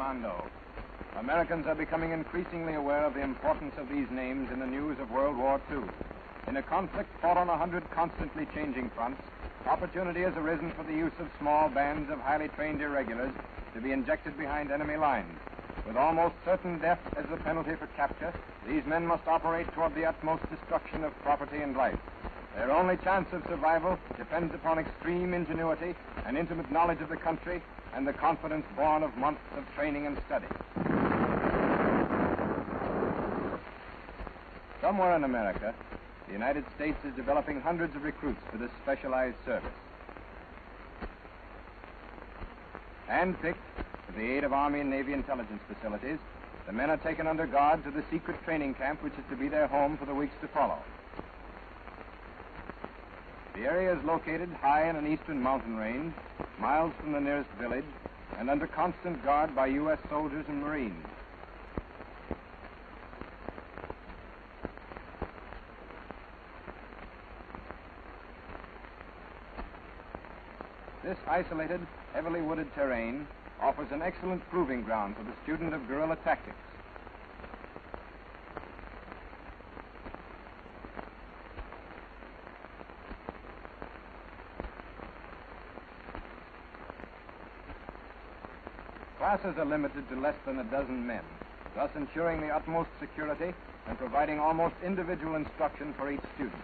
Commando. Americans are becoming increasingly aware of the importance of these names in the news of World War II. In a conflict fought on 100 constantly changing fronts, opportunity has arisen for the use of small bands of highly trained irregulars to be injected behind enemy lines. With almost certain death as the penalty for capture, these men must operate toward the utmost destruction of property and life. Their only chance of survival depends upon extreme ingenuity and intimate knowledge of the country and the confidence born of months of training and study. Somewhere in America, the United States is developing hundreds of recruits for this specialized service. Handpicked, with the aid of Army and Navy intelligence facilities, the men are taken under guard to the secret training camp which is to be their home for the weeks to follow. The area is located high in an eastern mountain range, miles from the nearest village, and under constant guard by U.S. soldiers and Marines. This isolated, heavily wooded terrain offers an excellent proving ground for the student of guerrilla tactics. Classes are limited to less than a dozen men, thus ensuring the utmost security and providing almost individual instruction for each student.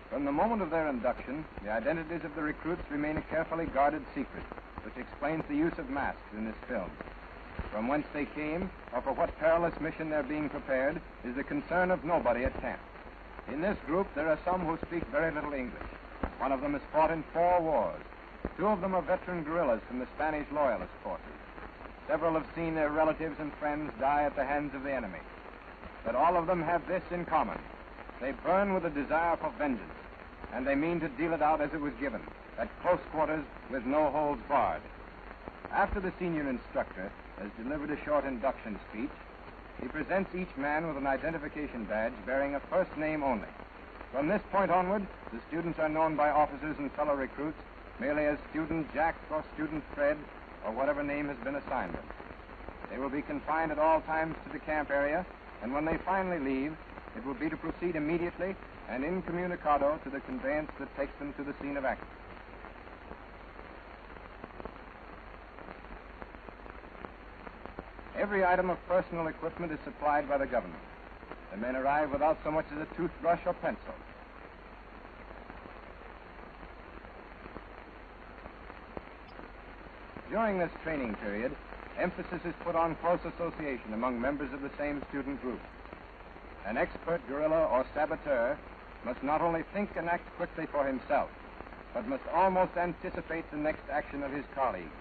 From the moment of their induction, the identities of the recruits remain a carefully guarded secret, which explains the use of masks in this film. From whence they came, or for what perilous mission they're being prepared, is the concern of nobody at camp. In this group, there are some who speak very little English. One of them has fought in 4 wars. 2 of them are veteran guerrillas from the Spanish loyalist forces. Several have seen their relatives and friends die at the hands of the enemy. But all of them have this in common. They burn with a desire for vengeance, and they mean to deal it out as it was given, at close quarters with no holds barred. After the senior instructor has delivered a short induction speech, he presents each man with an identification badge bearing a first name only. From this point onward, the students are known by officers and fellow recruits merely as Student Jack or Student Fred or whatever name has been assigned them. They will be confined at all times to the camp area, and when they finally leave, it will be to proceed immediately and incommunicado to the conveyance that takes them to the scene of action. Every item of personal equipment is supplied by the government. The men arrive without so much as a toothbrush or pencil. During this training period, emphasis is put on close association among members of the same student group. An expert guerrilla or saboteur must not only think and act quickly for himself, but must almost anticipate the next action of his colleague.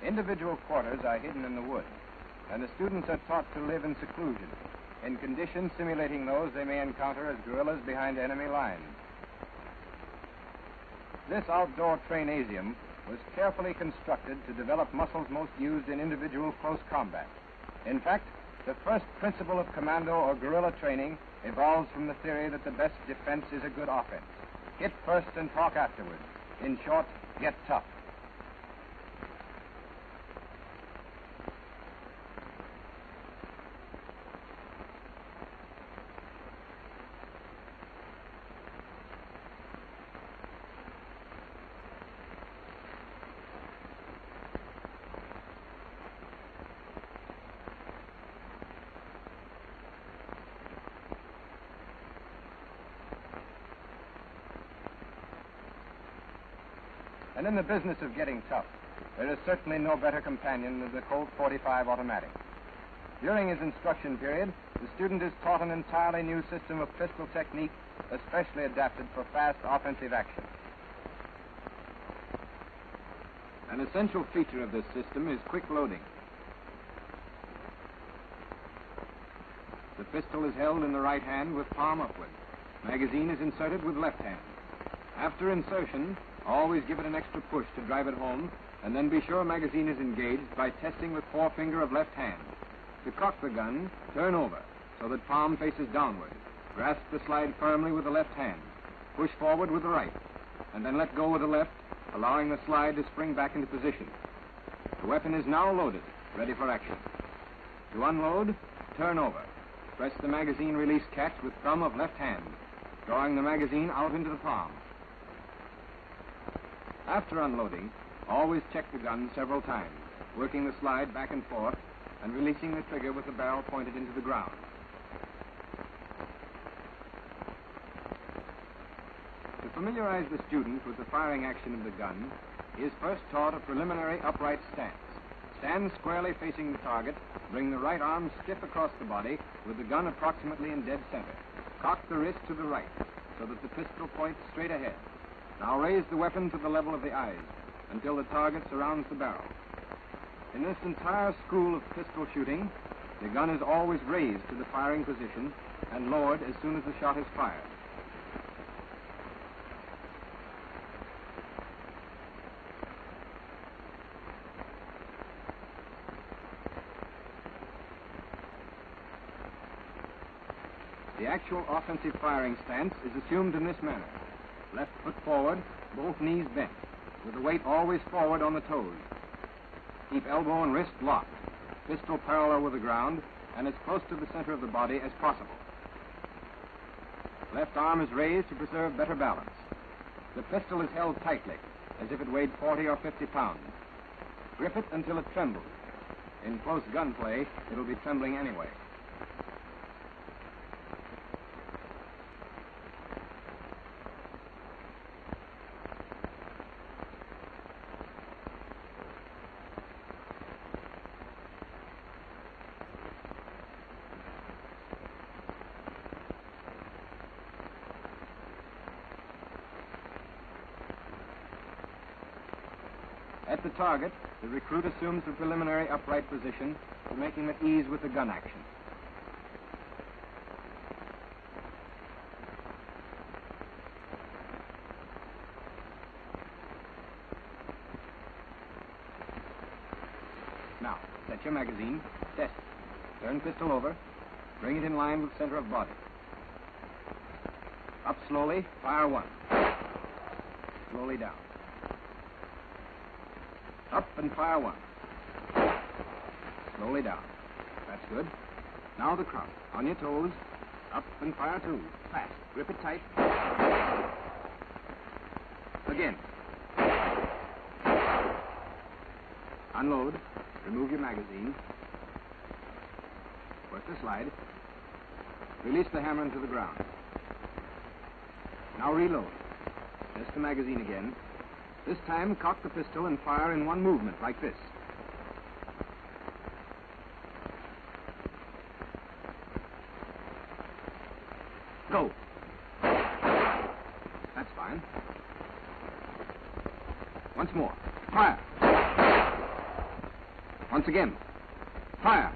Individual quarters are hidden in the woods, and the students are taught to live in seclusion, in conditions simulating those they may encounter as guerrillas behind enemy lines. This outdoor trainasium was carefully constructed to develop muscles most used in individual close combat. In fact, the first principle of commando or guerrilla training evolves from the theory that the best defense is a good offense. Hit first and talk afterwards. In short, get tough. And in the business of getting tough, there is certainly no better companion than the Colt 45 automatic. During his instruction period, the student is taught an entirely new system of pistol technique, especially adapted for fast offensive action. An essential feature of this system is quick loading. The pistol is held in the right hand with palm upward. Magazine is inserted with left hand. After insertion, always give it an extra push to drive it home, and then be sure magazine is engaged by testing with forefinger of left hand. To cock the gun, turn over. so that palm faces downward. Grasp the slide firmly with the left hand. Push forward with the right, and then let go with the left, allowing the slide to spring back into position. The weapon is now loaded, ready for action. To unload, turn over. Press the magazine release catch with thumb of left hand, drawing the magazine out into the palm. After unloading, always check the gun several times, working the slide back and forth and releasing the trigger with the barrel pointed into the ground. To familiarize the student with the firing action of the gun, he is first taught a preliminary upright stance. Stand squarely facing the target, bring the right arm stiff across the body with the gun approximately in dead center. Cock the wrist to the right so that the pistol points straight ahead. Now raise the weapon to the level of the eyes until the target surrounds the barrel. In this entire school of pistol shooting, the gun is always raised to the firing position and lowered as soon as the shot is fired. The actual offensive firing stance is assumed in this manner. Left foot forward, both knees bent, with the weight always forward on the toes. Keep elbow and wrist locked, pistol parallel with the ground, and as close to the center of the body as possible. Left arm is raised to preserve better balance. The pistol is held tightly, as if it weighed 40 or 50 pounds. Grip it until it trembles. In close gunplay, it'll be trembling anyway. At the target, the recruit assumes the preliminary upright position to make him at ease with the gun action. Now, set your magazine, test. Turn pistol over, bring it in line with center of body. Up slowly, fire one. Slowly down. Up and fire one. Slowly down. That's good. Now the crouch. On your toes. Up and fire two. Fast. Grip it tight. Again. Unload. Remove your magazine. Work the slide. Release the hammer into the ground. Now reload. Test the magazine again. This time, cock the pistol and fire in one movement, like this. Go. That's fine. Once more. Fire. Once again. Fire.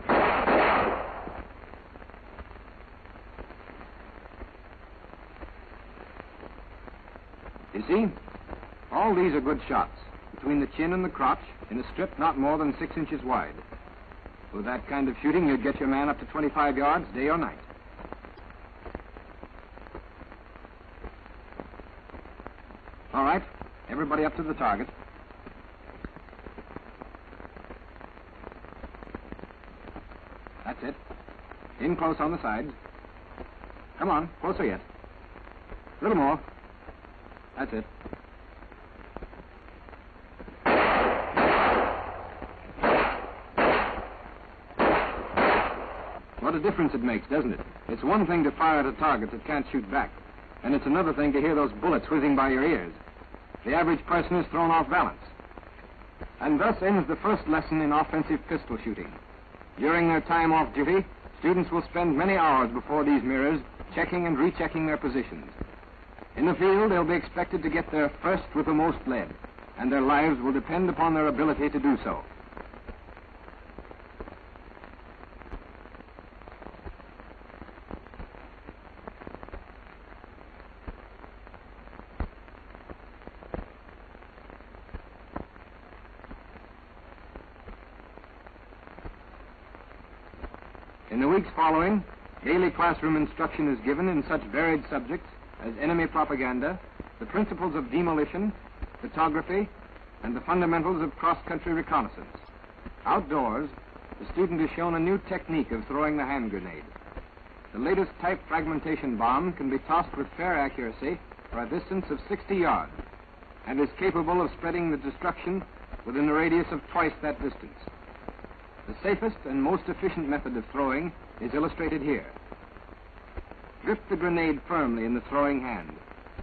You see? All these are good shots, between the chin and the crotch, in a strip not more than 6 inches wide. With that kind of shooting, you'd get your man up to 25 yards, day or night. All right, everybody up to the target. That's it. In close on the sides. Come on, closer yet. A little more. That's it. What a difference it makes, doesn't it? It's one thing to fire at a target that can't shoot back, and it's another thing to hear those bullets whizzing by your ears. The average person is thrown off balance. And thus ends the first lesson in offensive pistol shooting. During their time off duty, students will spend many hours before these mirrors, checking and rechecking their positions. In the field, they'll be expected to get there first with the most lead, and their lives will depend upon their ability to do so. In the weeks following, Daily classroom instruction is given in such varied subjects as enemy propaganda, the principles of demolition, photography, and the fundamentals of cross-country reconnaissance. Outdoors, the student is shown a new technique of throwing the hand grenade. The latest type fragmentation bomb can be tossed with fair accuracy for a distance of 60 yards and is capable of spreading the destruction within a radius of twice that distance. The safest and most efficient method of throwing is illustrated here. Grip the grenade firmly in the throwing hand,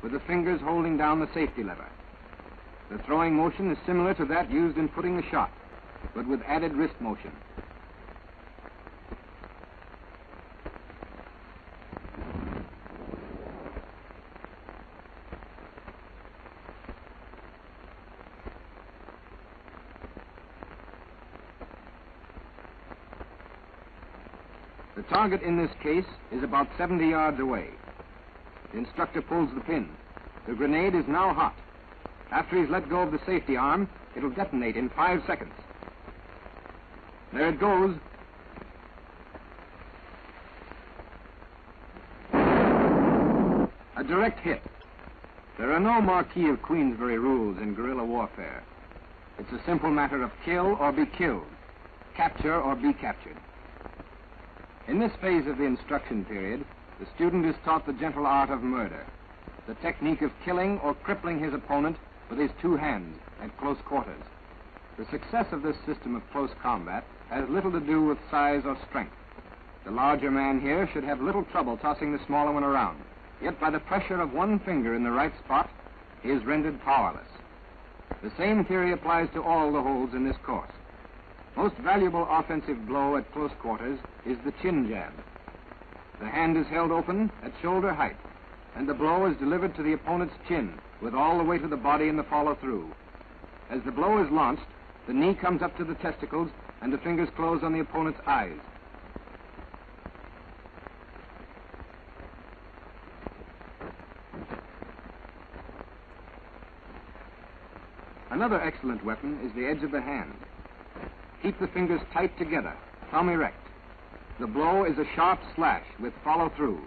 with the fingers holding down the safety lever. The throwing motion is similar to that used in putting the shot, but with added wrist motion. The target in this case is about 70 yards away. The instructor pulls the pin. The grenade is now hot. After he's let go of the safety arm, it'll detonate in 5 seconds. There it goes. A direct hit. There are no Marquis of Queensberry rules in guerrilla warfare. It's a simple matter of kill or be killed, capture or be captured. In this phase of the instruction period, the student is taught the gentle art of murder, the technique of killing or crippling his opponent with his two hands at close quarters. The success of this system of close combat has little to do with size or strength. The larger man here should have little trouble tossing the smaller one around, yet by the pressure of one finger in the right spot, he is rendered powerless. The same theory applies to all the holds in this course. Most valuable offensive blow at close quarters is the chin jab. The hand is held open at shoulder height, and the blow is delivered to the opponent's chin with all the weight of the body in the follow-through. As the blow is launched, the knee comes up to the testicles and the fingers close on the opponent's eyes. Another excellent weapon is the edge of the hand. Keep the fingers tight together, thumb erect. The blow is a sharp slash with follow-through.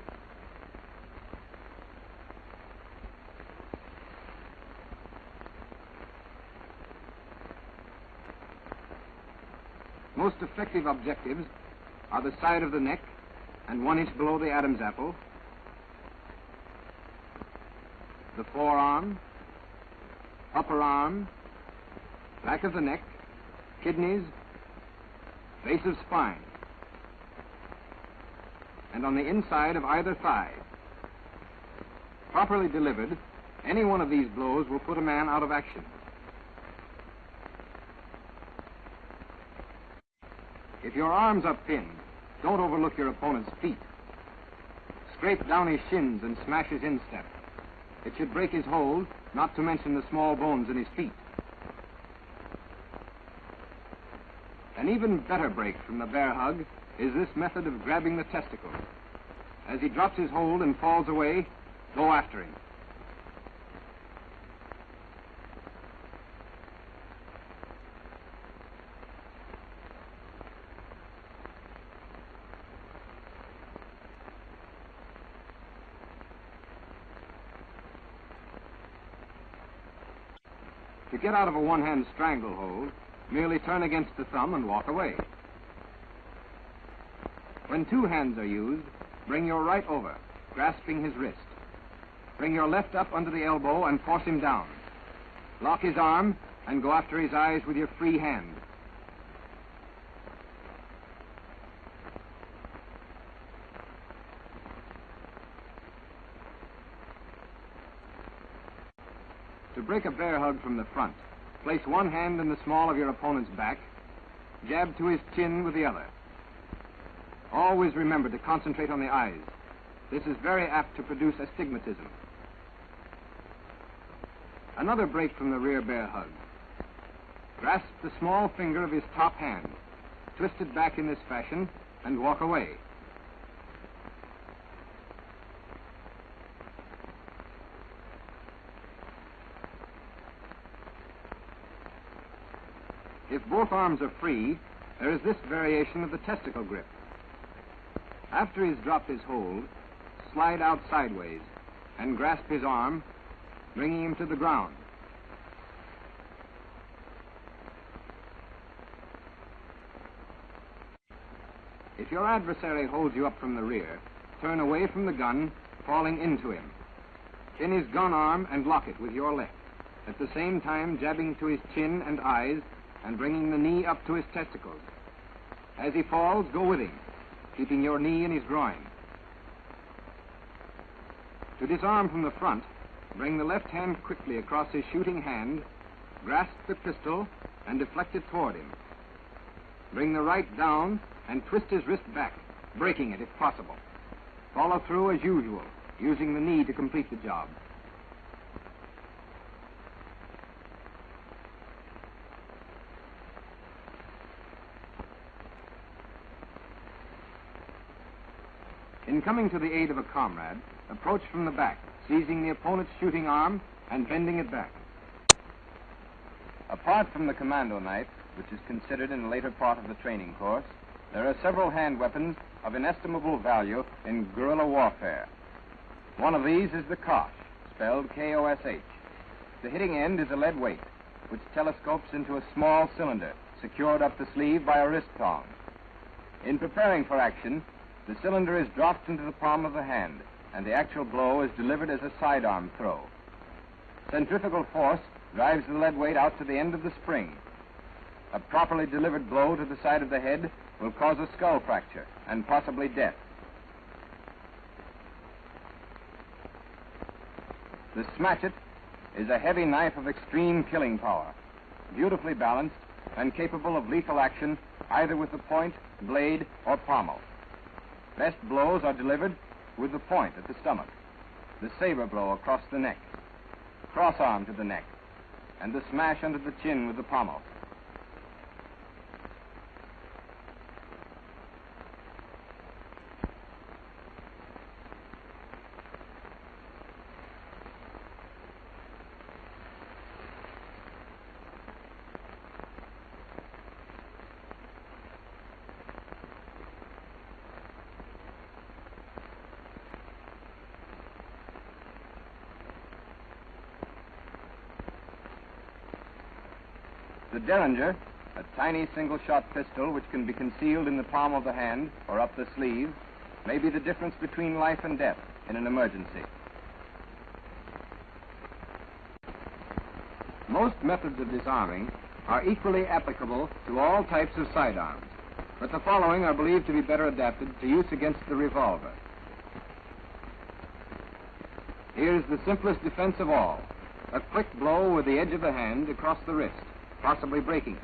Most effective objectives are the side of the neck and 1 inch below the Adam's apple, the forearm, upper arm, back of the neck, kidneys, base of spine, and on the inside of either thigh. Properly delivered, any one of these blows will put a man out of action. If your arms are pinned, don't overlook your opponent's feet. Scrape down his shins and smash his instep. It should break his hold, not to mention the small bones in his feet. An even better break from the bear hug is this method of grabbing the testicles. As he drops his hold and falls away, go after him. To get out of a one-hand stranglehold, merely turn against the thumb and walk away. When two hands are used, bring your right over, grasping his wrist. Bring your left up under the elbow and force him down. Lock his arm and go after his eyes with your free hand. To break a bear hug from the front, place one hand in the small of your opponent's back, jab to his chin with the other. Always remember to concentrate on the eyes. This is very apt to produce astigmatism. Another break from the rear bear hug. Grasp the small finger of his top hand, twist it back in this fashion, and walk away. If both arms are free, there is this variation of the testicle grip. After he's dropped his hold, slide out sideways and grasp his arm, bringing him to the ground. If your adversary holds you up from the rear, turn away from the gun, falling into him. Pin his gun arm and lock it with your left, at the same time jabbing to his chin and eyes and bringing the knee up to his testicles. As he falls, go with him, keeping your knee in his groin. To disarm from the front, bring the left hand quickly across his shooting hand, grasp the pistol, and deflect it toward him. Bring the right down and twist his wrist back, breaking it if possible. Follow through as usual, using the knee to complete the job. In coming to the aid of a comrade, approach from the back, seizing the opponent's shooting arm and bending it back. Apart from the Commando knife, which is considered in the later part of the training course, there are several hand weapons of inestimable value in guerrilla warfare. One of these is the Kosh, spelled K-O-S-H. The hitting end is a lead weight, which telescopes into a small cylinder secured up the sleeve by a wrist thong. In preparing for action, the cylinder is dropped into the palm of the hand, and the actual blow is delivered as a sidearm throw. Centrifugal force drives the lead weight out to the end of the spring. A properly delivered blow to the side of the head will cause a skull fracture and possibly death. The Smatchet is a heavy knife of extreme killing power, beautifully balanced and capable of lethal action either with the point, blade, or pommel. Best blows are delivered with the point at the stomach, the saber blow across the neck, cross arm to the neck, and the smash under the chin with the pommel. The Derringer, a tiny single-shot pistol which can be concealed in the palm of the hand or up the sleeve, may be the difference between life and death in an emergency. Most methods of disarming are equally applicable to all types of sidearms, but the following are believed to be better adapted to use against the revolver. Here's the simplest defense of all: a quick blow with the edge of the hand across the wrist, possibly breaking it.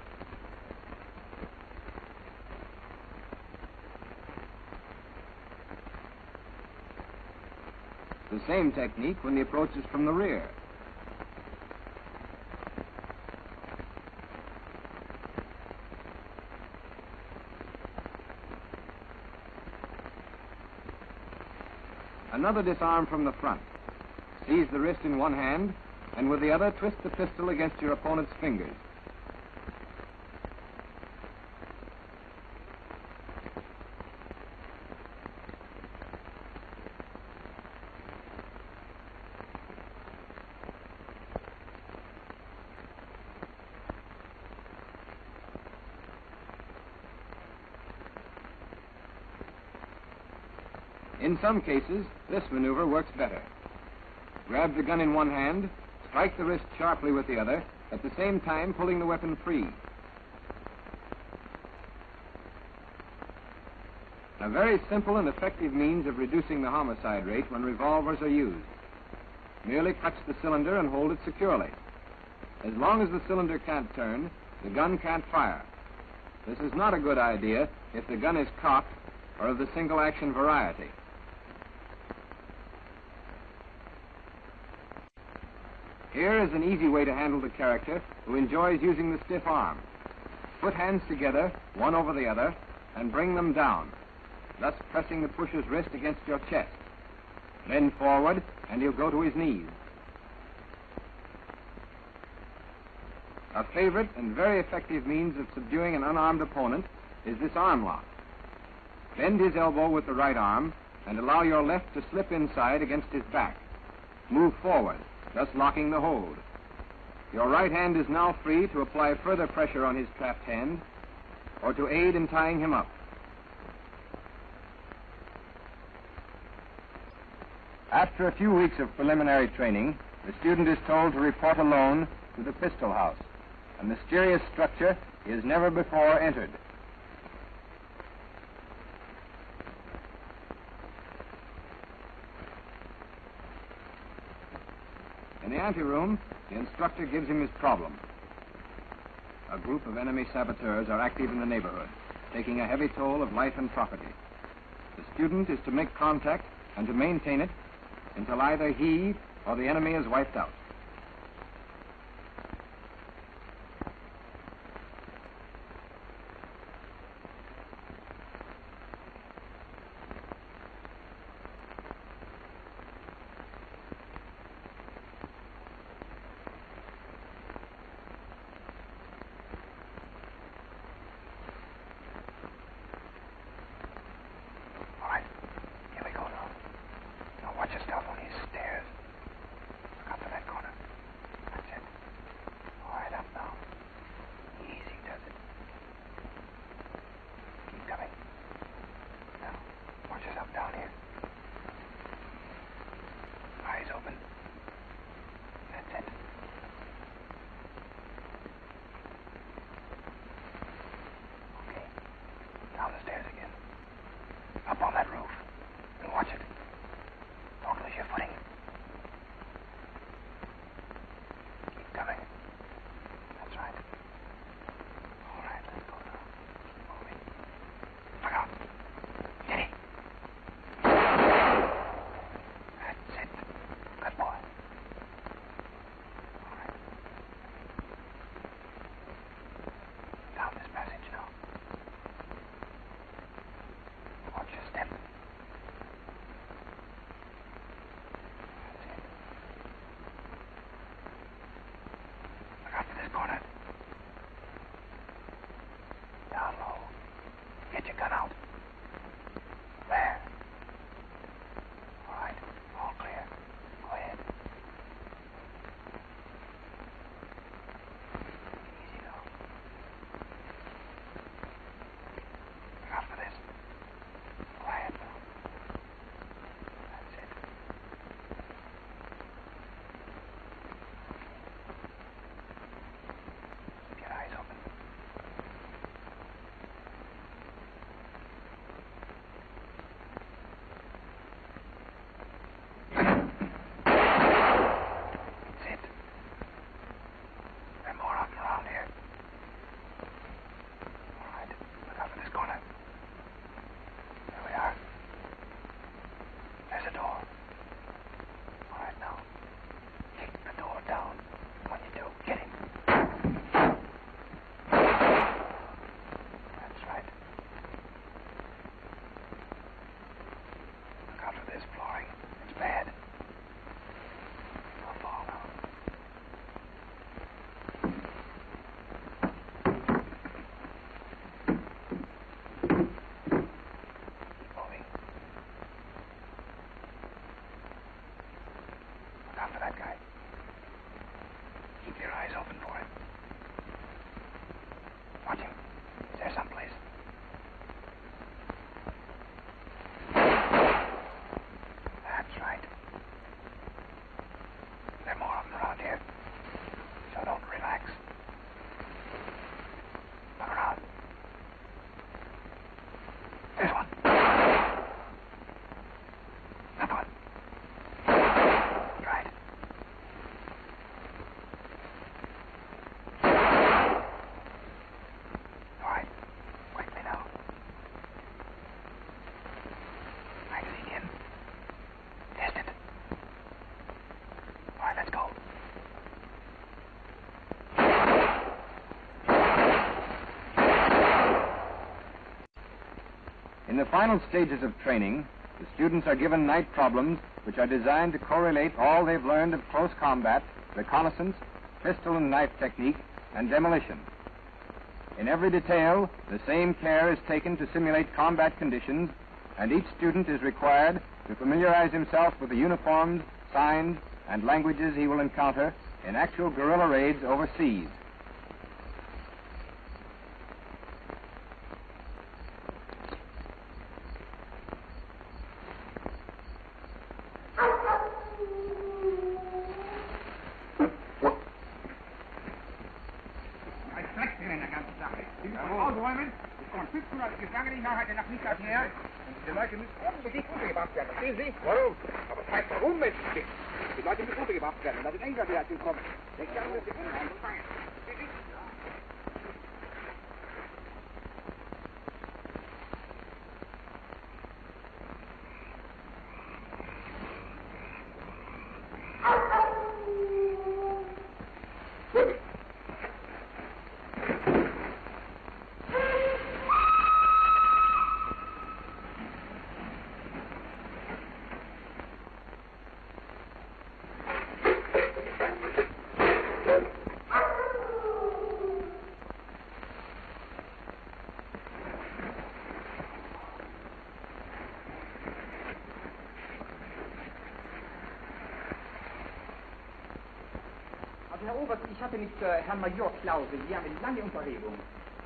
The same technique when the approach is from the rear. Another disarm from the front. Seize the wrist in one hand, and with the other twist the pistol against your opponent's fingers. In some cases, this maneuver works better. Grab the gun in one hand, strike the wrist sharply with the other, at the same time pulling the weapon free. A very simple and effective means of reducing the homicide rate when revolvers are used. Merely clutch the cylinder and hold it securely. As long as the cylinder can't turn, the gun can't fire. This is not a good idea if the gun is cocked or of the single-action variety. Here is an easy way to handle the character who enjoys using the stiff arm. Put hands together, one over the other, and bring them down, thus pressing the pusher's wrist against your chest. Bend forward, and he'll go to his knees. A favorite and very effective means of subduing an unarmed opponent is this arm lock. Bend his elbow with the right arm and allow your left to slip inside against his back. Move forward, thus locking the hold. Your right hand is now free to apply further pressure on his trapped hand or to aid in tying him up. After a few weeks of preliminary training, the student is told to report alone to the pistol house. A mysterious structure is never before entered. In the anteroom, the instructor gives him his problem. A group of enemy saboteurs are active in the neighborhood, taking a heavy toll of life and property. The student is to make contact and to maintain it until either he or the enemy is wiped out. In the final stages of training, the students are given night problems which are designed to correlate all they've learned of close combat, reconnaissance, pistol and knife technique, and demolition. In every detail, the same care is taken to simulate combat conditions, and each student is required to familiarize himself with the uniforms, signs, and languages he will encounter in actual guerrilla raids overseas. Die Leute müssen unbedingt untergebracht werden, verstehen Sie? Warum? Aber das heißt, warum, Mensch? Die Leute müssen untergebracht werden, da sind Engländer wieder hinkommen. Denkt ihr an, dass sie unheimlich fangen? Herr Oberst, ich hatte mit Herrn Major Klause hier eine lange Unterredung.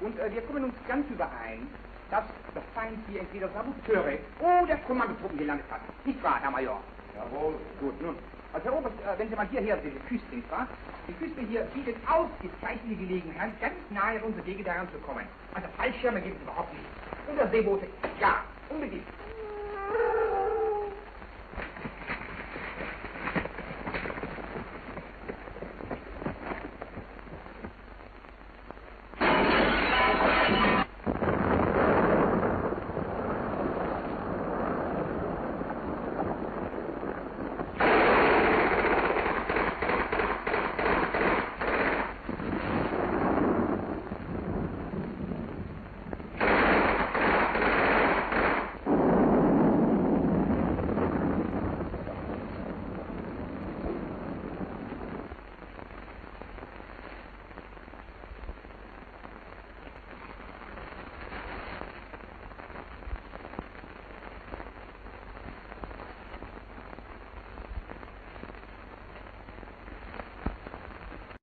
Und wir kommen uns ganz überein, dass der Feind hier entweder Saboteure oder Kommandotruppen gelandet hat. Nicht wahr, Herr Major? Jawohl. Gut, nun. Also Herr Oberst, wenn Sie mal hierher sehen, die Küste, nicht wahr? Die Küste hier bietet ausgezeichnete Gelegenheit, ganz nahe an unsere Wege daran zu kommen. Also Fallschirme gibt es überhaupt nicht. Oder Seeboote, ja, unbedingt.